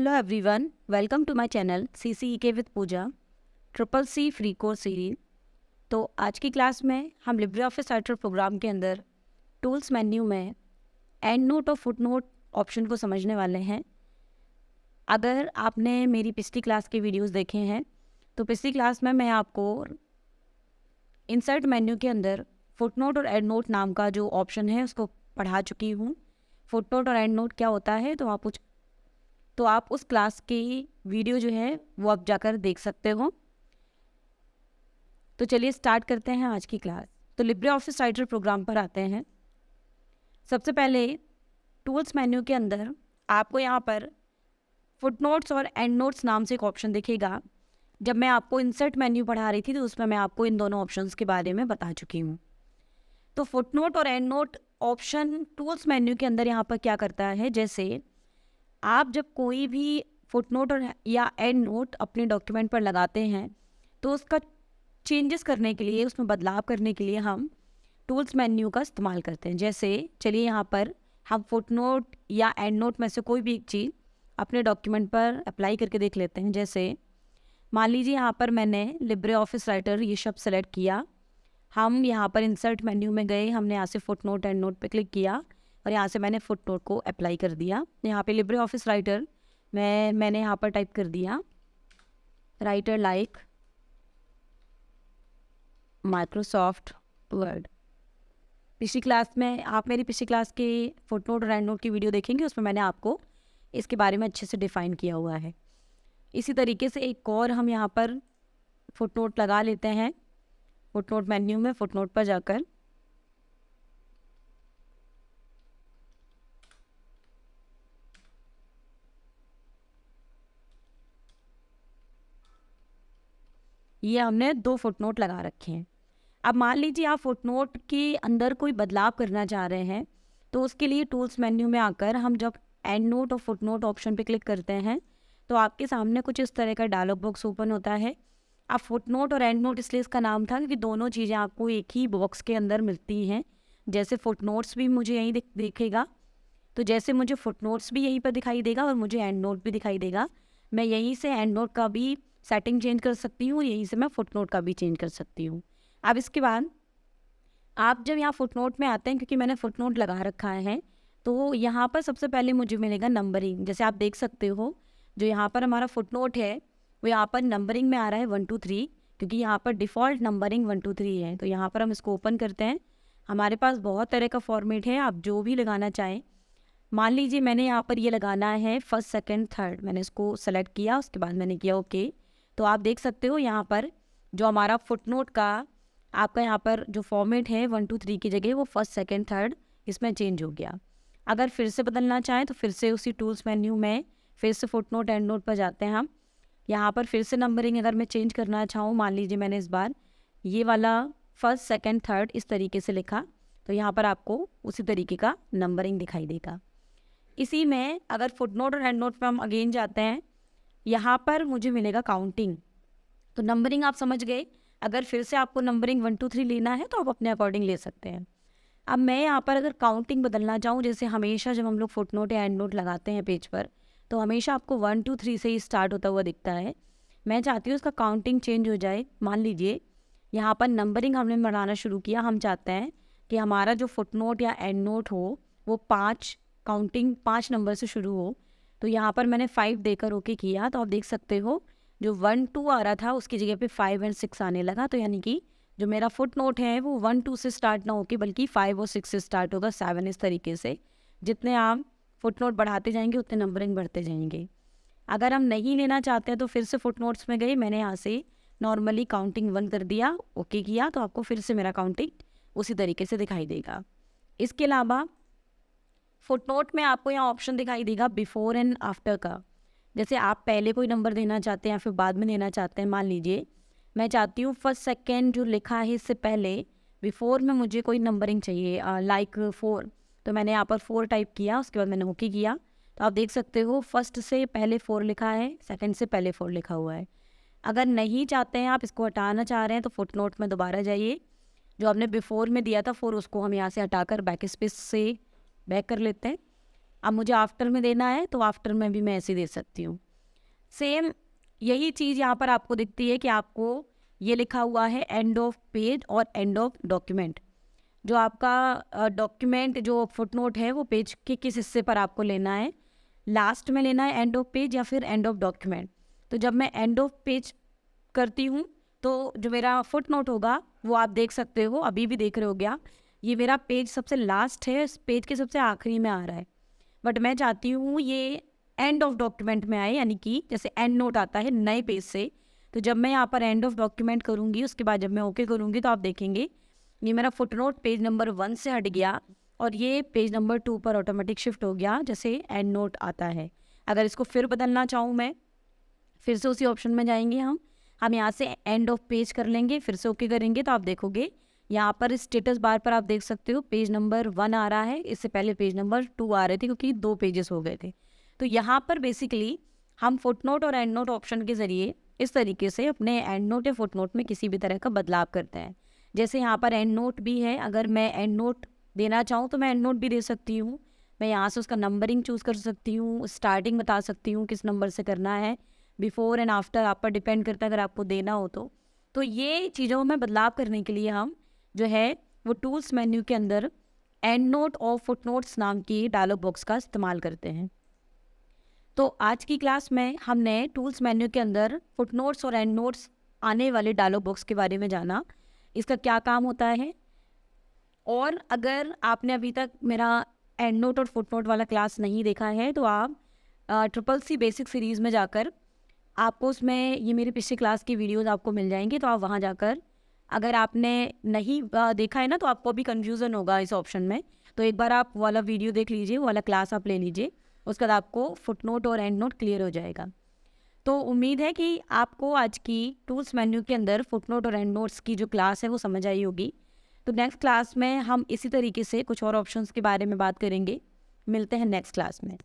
Hello everyone, welcome to my channel CCEK with Pooja triple C free course series. तो आज की class में हम लिब्रे ऑफिस राइटर प्रोग्राम के अंदर टूल्स मेन्यू में एंड नोट और फुट नोट ऑप्शन को समझने वाले हैं। अगर आपने मेरी पिछली क्लास के वीडियोस देखे हैं तो पिछली क्लास में मैं आपको इंसर्ट मेन्यू के अंदर फुट नोट और एंड नोट नाम का जो ऑप्शन है उसको पढ़ा चुकी हूँ। फुट नोट और एंड नोट क्या होता है तो आप उस क्लास की वीडियो जो है वो आप जाकर देख सकते हो। तो चलिए स्टार्ट करते हैं आज की क्लास। तो लिब्रे ऑफिस राइटर प्रोग्राम पर आते हैं। सबसे पहले टूल्स मेन्यू के अंदर आपको यहाँ पर फुटनोट्स और एंड नोट्स नाम से एक ऑप्शन दिखेगा। जब मैं आपको इंसर्ट मेन्यू पढ़ा रही थी तो उसमें मैं आपको इन दोनों ऑप्शंस के बारे में बता चुकी हूँ। तो फुटनोट और and note option tools menu के अंदर यहाँ पर क्या करता है, जैसे आप जब कोई भी फुटनोट और या एंड नोट अपने डॉक्यूमेंट पर लगाते हैं तो उसका चेंजेस करने के लिए, उसमें बदलाव करने के लिए हम टूल्स मेन्यू का इस्तेमाल करते हैं। जैसे चलिए यहाँ पर हम फुटनोट या एंड नोट में से कोई भी एक चीज़ अपने डॉक्यूमेंट पर अप्लाई करके देख लेते हैं। जैसे मान लीजिए यहाँ पर मैंने लिब्रे ऑफिस राइटर ये शब्द सेलेक्ट किया, हम यहाँ पर इंसर्ट मेन्यू में गए, हमने यहाँ से फुटनोट एंड नोट पे क्लिक किया और यहाँ से मैंने फुटनोट को अप्लाई कर दिया। यहाँ पे लिब्रे ऑफिस राइटर मैंने यहाँ पर टाइप कर दिया राइटर लाइक माइक्रोसॉफ्ट वर्ड। पिछली क्लास में आप मेरी पिछली क्लास के फुटनोट और एंड नोट की वीडियो देखेंगे, उसमें मैंने आपको इसके बारे में अच्छे से डिफाइन किया हुआ है। इसी तरीके से एक और हम यहाँ पर फुटनोट लगा लेते हैं। फुटनोट मेन्यू में फुटनोट पर जाकर ये हमने 2 फुटनोट लगा रखे हैं। अब मान लीजिए आप फुटनोट के अंदर कोई बदलाव करना चाह रहे हैं तो उसके लिए टूल्स मेन्यू में आकर हम जब एंड नोट और फुटनोट ऑप्शन पे क्लिक करते हैं तो आपके सामने कुछ इस तरह का डायलॉग बॉक्स ओपन होता है। अब फुटनोट और एंड नोट इसलिए इसका नाम था क्योंकि दोनों चीज़ें आपको एक ही बॉक्स के अंदर मिलती हैं। जैसे फुटनोट्स भी मुझे यहीं दिखेगा, तो जैसे मुझे फुटनोट्स भी यहीं पर दिखाई देगा और मुझे एंड नोट भी दिखाई देगा। मैं यहीं से एंड नोट का भी सेटिंग चेंज कर सकती हूँ, यहीं से मैं फुटनोट का भी चेंज कर सकती हूँ। अब इसके बाद आप जब यहाँ फुटनोट में आते हैं, क्योंकि मैंने फुटनोट लगा रखा है, तो यहाँ पर सबसे पहले मुझे मिलेगा नंबरिंग। जैसे आप देख सकते हो जो यहाँ पर हमारा फुटनोट है वो यहाँ पर नंबरिंग में आ रहा है 1 2 3, क्योंकि यहाँ पर डिफ़ॉल्ट नंबरिंग 1 2 3 है। तो यहाँ पर हम इसको ओपन करते हैं। हमारे पास बहुत तरह का फॉर्मेट है, आप जो भी लगाना चाहें। मान लीजिए मैंने यहाँ पर ये लगाना है फर्स्ट सेकंड थर्ड, मैंने इसको सेलेक्ट किया, उसके बाद मैंने किया ओके। तो आप देख सकते हो यहाँ पर जो हमारा फुटनोट का आपका यहाँ पर जो फॉर्मेट है 1 2 3 की जगह वो फर्स्ट सेकंड थर्ड इसमें चेंज हो गया। अगर फिर से बदलना चाहें तो फिर से उसी टूल्स मेन्यू में फिर से फुटनोट एंड नोट पर जाते हैं हम। यहाँ पर फिर से नंबरिंग अगर मैं चेंज करना चाहूँ, मान लीजिए मैंने इस बार ये वाला फर्स्ट सेकंड थर्ड इस तरीके से लिखा, तो यहाँ पर आपको उसी तरीके का नंबरिंग दिखाई देगा। इसी में अगर फुटनोट और एंड नोट पर हम अगेन जाते हैं, यहाँ पर मुझे मिलेगा काउंटिंग। तो नंबरिंग आप समझ गए। अगर फिर से आपको नंबरिंग 1 2 3 लेना है तो आप अपने अकॉर्डिंग ले सकते हैं। अब मैं यहाँ पर अगर काउंटिंग बदलना चाहूँ, जैसे हमेशा जब हम लोग फुटनोट या एंड नोट लगाते हैं पेज पर तो हमेशा आपको 1 2 3 से ही स्टार्ट होता हुआ दिखता है। मैं चाहती हूँ उसका काउंटिंग चेंज हो जाए। मान लीजिए यहाँ पर नंबरिंग हमने बढ़ाना शुरू किया, हम चाहते हैं कि हमारा जो फुटनोट या एंड नोट हो वो 5 काउंटिंग 5 नंबर से शुरू हो। तो यहाँ पर मैंने 5 देकर ओके किया, तो आप देख सकते हो जो 1 2 आ रहा था उसकी जगह पे 5 और 6 आने लगा। तो यानी कि जो मेरा फुट नोट है वो 1 2 से स्टार्ट ना होकर बल्कि 5 और 6 से स्टार्ट होगा, 7 इस तरीके से। जितने आप फुट नोट बढ़ाते जाएंगे उतने नंबरिंग बढ़ते जाएंगे। अगर हम नहीं लेना चाहते हैं तो फिर से फुट नोट्स में गए, मैंने यहाँ से नॉर्मली काउंटिंग 1 कर दिया, ओके किया, तो आपको फिर से मेरा काउंटिंग उसी तरीके से दिखाई देगा। इसके अलावा फुटनोट में आपको यहाँ ऑप्शन दिखाई देगा बिफोर एंड आफ्टर का। जैसे आप पहले कोई नंबर देना चाहते हैं या फिर बाद में देना चाहते हैं। मान लीजिए मैं चाहती हूँ फर्स्ट सेकंड जो लिखा है इससे पहले बिफोर में मुझे कोई नंबरिंग चाहिए, लाइक 4। तो मैंने यहाँ पर 4 टाइप किया, उसके बाद मैंने ओके किया। तो आप देख सकते हो फर्स्ट से पहले 4 लिखा है, सेकंड से पहले 4 लिखा हुआ है। अगर नहीं चाहते हैं, आप इसको हटाना चाह रहे हैं, तो फुटनोट में दोबारा जाइए। जो आपने बिफोर में दिया था 4 उसको हम यहाँ से हटाकर बैक स्पेस से बैक कर लेते हैं। अब मुझे आफ्टर में देना है तो आफ्टर में भी मैं ऐसे दे सकती हूँ। सेम यही चीज़ यहाँ पर आपको दिखती है कि आपको ये लिखा हुआ है एंड ऑफ पेज और एंड ऑफ डॉक्यूमेंट। जो आपका डॉक्यूमेंट जो फुटनोट है वो पेज के किस हिस्से पर आपको लेना है, लास्ट में लेना है एंड ऑफ पेज या फिर एंड ऑफ डॉक्यूमेंट। तो जब मैं एंड ऑफ पेज करती हूँ तो जो मेरा फुटनोट होगा वो आप देख सकते हो, अभी भी देख रहे हो गया, ये मेरा पेज सबसे लास्ट है, इस पेज के सबसे आखिरी में आ रहा है। बट मैं चाहती हूँ ये एंड ऑफ डॉक्यूमेंट में आए, यानी कि जैसे एंड नोट आता है नए पेज से, तो जब मैं यहाँ पर एंड ऑफ डॉक्यूमेंट करूँगी उसके बाद जब मैं ओके करूँगी तो आप देखेंगे ये मेरा फुटनोट पेज नंबर 1 से हट गया और ये पेज नंबर 2 पर ऑटोमेटिक शिफ्ट हो गया जैसे एंड नोट आता है। अगर इसको फिर बदलना चाहूँ मैं, फिर से उसी ऑप्शन में जाएंगे हम यहाँ से एंड ऑफ पेज कर लेंगे, फिर से ओके करेंगे तो आप देखोगे यहाँ पर स्टेटस बार पर आप देख सकते हो पेज नंबर 1 आ रहा है, इससे पहले पेज नंबर 2 आ रहे थे क्योंकि 2 पेजेस हो गए थे। तो यहाँ पर बेसिकली हम फुटनोट और एंड नोट ऑप्शन के ज़रिए इस तरीके से अपने एंड नोट या फुटनोट में किसी भी तरह का बदलाव करते हैं। जैसे यहाँ पर एंड नोट भी है, अगर मैं एंड नोट देना चाहूँ तो मैं एंड नोट भी दे सकती हूँ। मैं यहाँ से उसका नंबरिंग चूज़ कर सकती हूँ, स्टार्टिंग बता सकती हूँ किस नंबर से करना है, बिफोर एंड आफ्टर आप पर डिपेंड करता है अगर आपको देना हो तो ये चीज़ों में बदलाव करने के लिए हम जो है वो टूल्स मेन्यू के अंदर एंड नोट और फुटनोट्स नाम की डायलॉग बॉक्स का इस्तेमाल करते हैं। तो आज की क्लास में हमने टूल्स मेन्यू के अंदर फुटनोट्स और एंड नोट्स आने वाले डायलॉग बॉक्स के बारे में जाना, इसका क्या काम होता है। और अगर आपने अभी तक मेरा एंड नोट और फुटनोट वाला क्लास नहीं देखा है तो आप CCC बेसिक सीरीज़ में जाकर आपको उसमें ये मेरी पिछली क्लास की वीडियोस आपको मिल जाएंगी, तो आप वहाँ जाकर अगर आपने नहीं देखा है ना तो आपको भी कन्फ्यूज़न होगा इस ऑप्शन में, तो एक बार आप वाला वीडियो देख लीजिए, वो वाला क्लास आप ले लीजिए, उसके बाद आपको फुटनोट और एंड नोट क्लियर हो जाएगा। तो उम्मीद है कि आपको आज की टूल्स मेन्यू के अंदर फुटनोट और एंड नोट्स की जो क्लास है वो समझ आई होगी। तो नेक्स्ट क्लास में हम इसी तरीके से कुछ और ऑप्शंस के बारे में बात करेंगे। मिलते हैं नेक्स्ट क्लास में।